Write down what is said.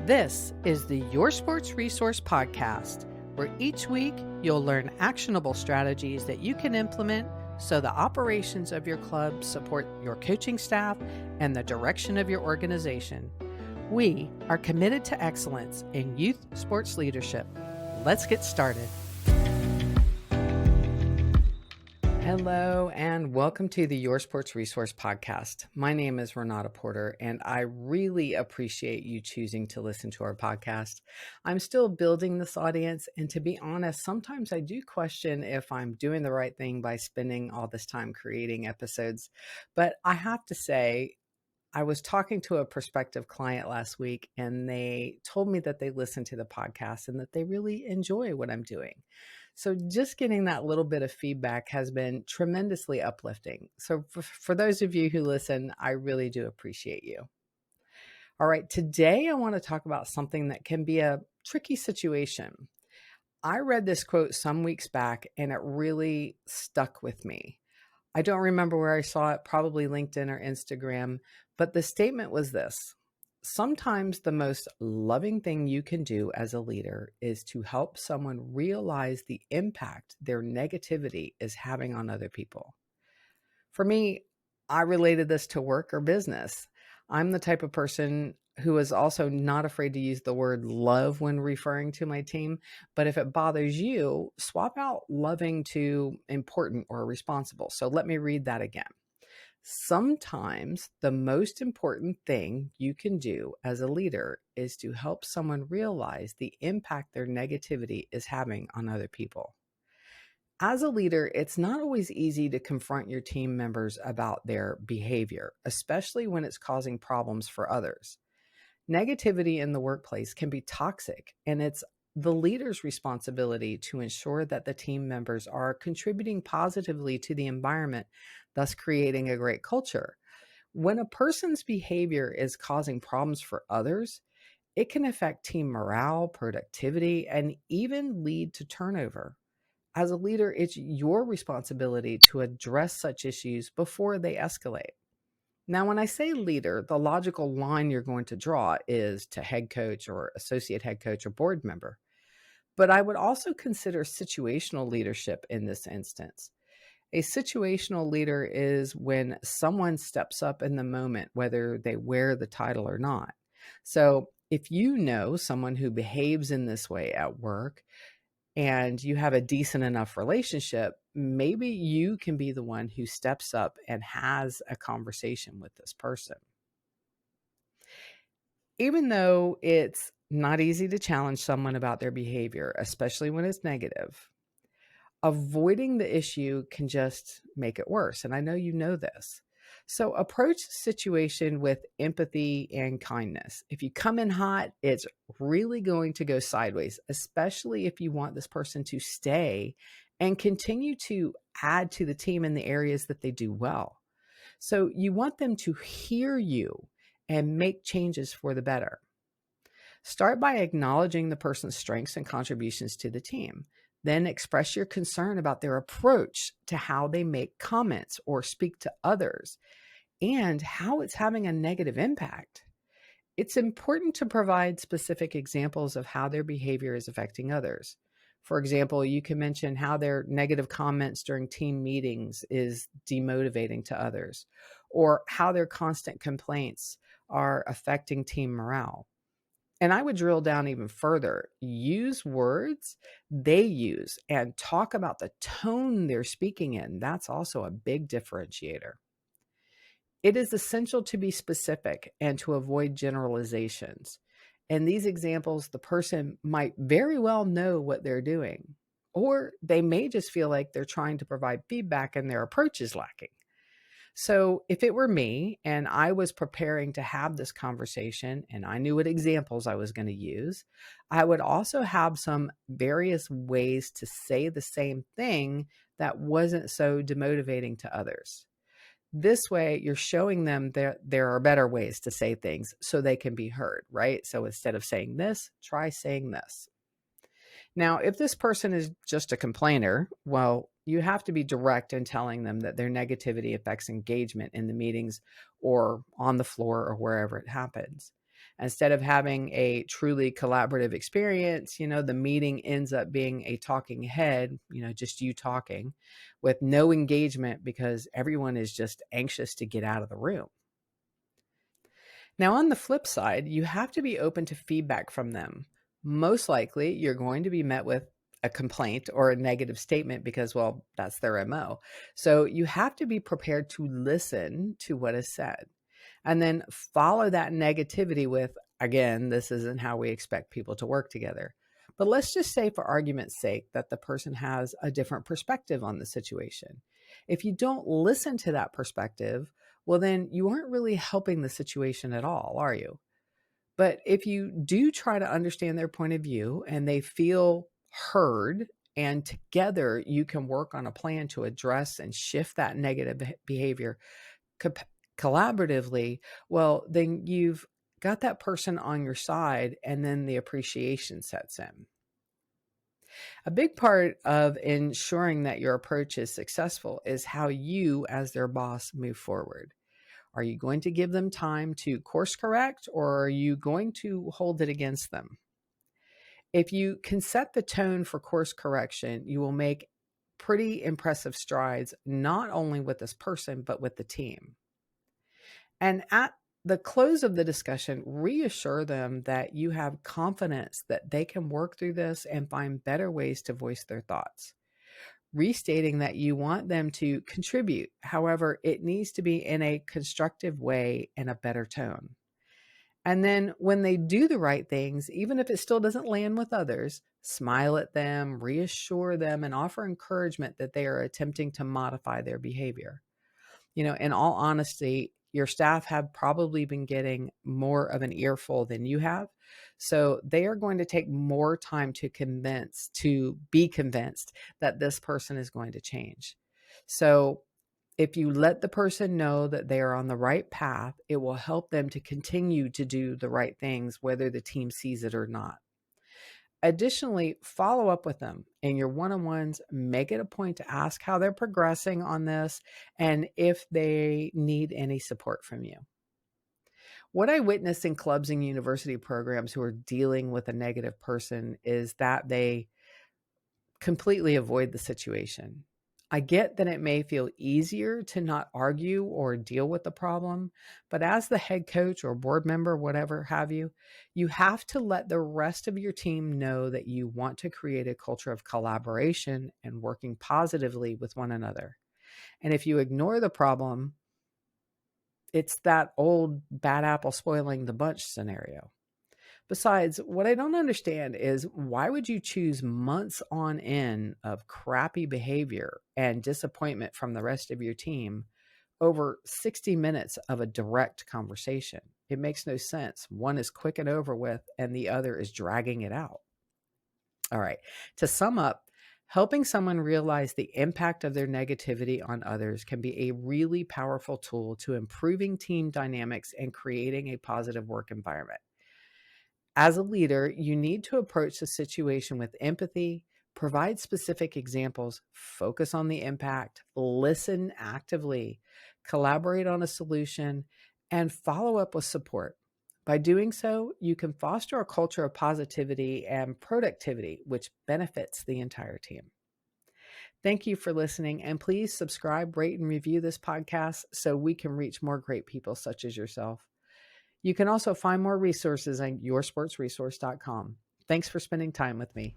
This is the Your Sports Resource Podcast, where each week you'll learn actionable strategies that you can implement so the operations of your club support your coaching staff and the direction of your organization. We are committed to excellence in youth sports leadership. Let's get started. Hello, and welcome to the Your Sports Resource Podcast. My name is Renata Porter, and I really appreciate you choosing to listen to our podcast. I'm still building this audience, and to be honest, sometimes I do question if I'm doing the right thing by spending all this time creating episodes. But I have to say, I was talking to a prospective client last week, and they told me that they listen to the podcast and that they really enjoy what I'm doing. So just getting that little bit of feedback has been tremendously uplifting. So for those of you who listen, I really do appreciate you. All right, today I want to talk about something that can be a tricky situation. I read this quote some weeks back and it really stuck with me. I don't remember where I saw it, probably LinkedIn or Instagram, but the statement was this: sometimes the most loving thing you can do as a leader is to help someone realize the impact their negativity is having on other people. For me, I related this to work or business. I'm the type of person who is also not afraid to use the word love when referring to my team. But if it bothers you, swap out loving to important or responsible. So let me read that again. Sometimes the most important thing you can do as a leader is to help someone realize the impact their negativity is having on other people. As a leader, it's not always easy to confront your team members about their behavior, especially when it's causing problems for others. Negativity in the workplace can be toxic, and it's the leader's responsibility to ensure that the team members are contributing positively to the environment, thus creating a great culture. When a person's behavior is causing problems for others, it can affect team morale, productivity, and even lead to turnover. As a leader, it's your responsibility to address such issues before they escalate. Now, when I say leader, the logical line you're going to draw is to head coach or associate head coach or board member. But I would also consider situational leadership in this instance. A situational leader is when someone steps up in the moment, whether they wear the title or not. So if you know someone who behaves in this way at work and you have a decent enough relationship, maybe you can be the one who steps up and has a conversation with this person. Even though it's not easy to challenge someone about their behavior, especially when it's negative, avoiding the issue can just make it worse. And I know you know this. So approach the situation with empathy and kindness. If you come in hot, it's really going to go sideways, especially if you want this person to stay and continue to add to the team in the areas that they do well. So you want them to hear you and make changes for the better. Start by acknowledging the person's strengths and contributions to the team. Then express your concern about their approach to how they make comments or speak to others and how it's having a negative impact. It's important to provide specific examples of how their behavior is affecting others. For example, you can mention how their negative comments during team meetings is demotivating to others, or how their constant complaints are affecting team morale. And I would drill down even further. Use words they use and talk about the tone they're speaking in. That's also a big differentiator. It is essential to be specific and to avoid generalizations. In these examples, the person might very well know what they're doing, or they may just feel like they're trying to provide feedback and their approach is lacking. So if it were me and I was preparing to have this conversation and I knew what examples I was going to use, I would also have some various ways to say the same thing that wasn't so demotivating to others. This way, you're showing them that there are better ways to say things so they can be heard, right? So instead of saying this, try saying this. Now, if this person is just a complainer, well, you have to be direct in telling them that their negativity affects engagement in the meetings or on the floor or wherever it happens. Instead of having a truly collaborative experience, the meeting ends up being a talking head, just you talking with no engagement because everyone is just anxious to get out of the room. Now, on the flip side, you have to be open to feedback from them. Most likely, you're going to be met with a complaint or a negative statement because, well, that's their MO. So you have to be prepared to listen to what is said and then follow that negativity with, again, this isn't how we expect people to work together. But let's just say, for argument's sake, that the person has a different perspective on the situation. If you don't listen to that perspective, well, then you aren't really helping the situation at all, are you? But if you do try to understand their point of view and they feel heard, and together you can work on a plan to address and shift that negative behavior co- collaboratively, well, then you've got that person on your side, and then the appreciation sets in. A big part of ensuring that your approach is successful is how you, as their boss, move forward. Are you going to give them time to course correct, or are you going to hold it against them? If you can set the tone for course correction, you will make pretty impressive strides, not only with this person, but with the team. And at the close of the discussion, reassure them that you have confidence that they can work through this and find better ways to voice their thoughts. Restating that you want them to contribute. However, it needs to be in a constructive way and a better tone. And then when they do the right things, even if it still doesn't land with others, smile at them, reassure them, and offer encouragement that they are attempting to modify their behavior. In all honesty, your staff have probably been getting more of an earful than you have. So they are going to take more time to be convinced that this person is going to change. So if you let the person know that they are on the right path, it will help them to continue to do the right things, whether the team sees it or not. Additionally, follow up with them in your one-on-ones. Make it a point to ask how they're progressing on this and if they need any support from you. What I witness in clubs and university programs who are dealing with a negative person is that they completely avoid the situation. I get that it may feel easier to not argue or deal with the problem, but as the head coach or board member, whatever have you, you have to let the rest of your team know that you want to create a culture of collaboration and working positively with one another. And if you ignore the problem, it's that old bad apple spoiling the bunch scenario. Besides, what I don't understand is, why would you choose months on end of crappy behavior and disappointment from the rest of your team over 60 minutes of a direct conversation? It makes no sense. One is quick and over with, and the other is dragging it out. All right. To sum up, helping someone realize the impact of their negativity on others can be a really powerful tool to improving team dynamics and creating a positive work environment. As a leader, you need to approach the situation with empathy, provide specific examples, focus on the impact, listen actively, collaborate on a solution, and follow up with support. By doing so, you can foster a culture of positivity and productivity, which benefits the entire team. Thank you for listening, and please subscribe, rate, and review this podcast so we can reach more great people such as yourself. You can also find more resources on yoursportsresource.com. Thanks for spending time with me.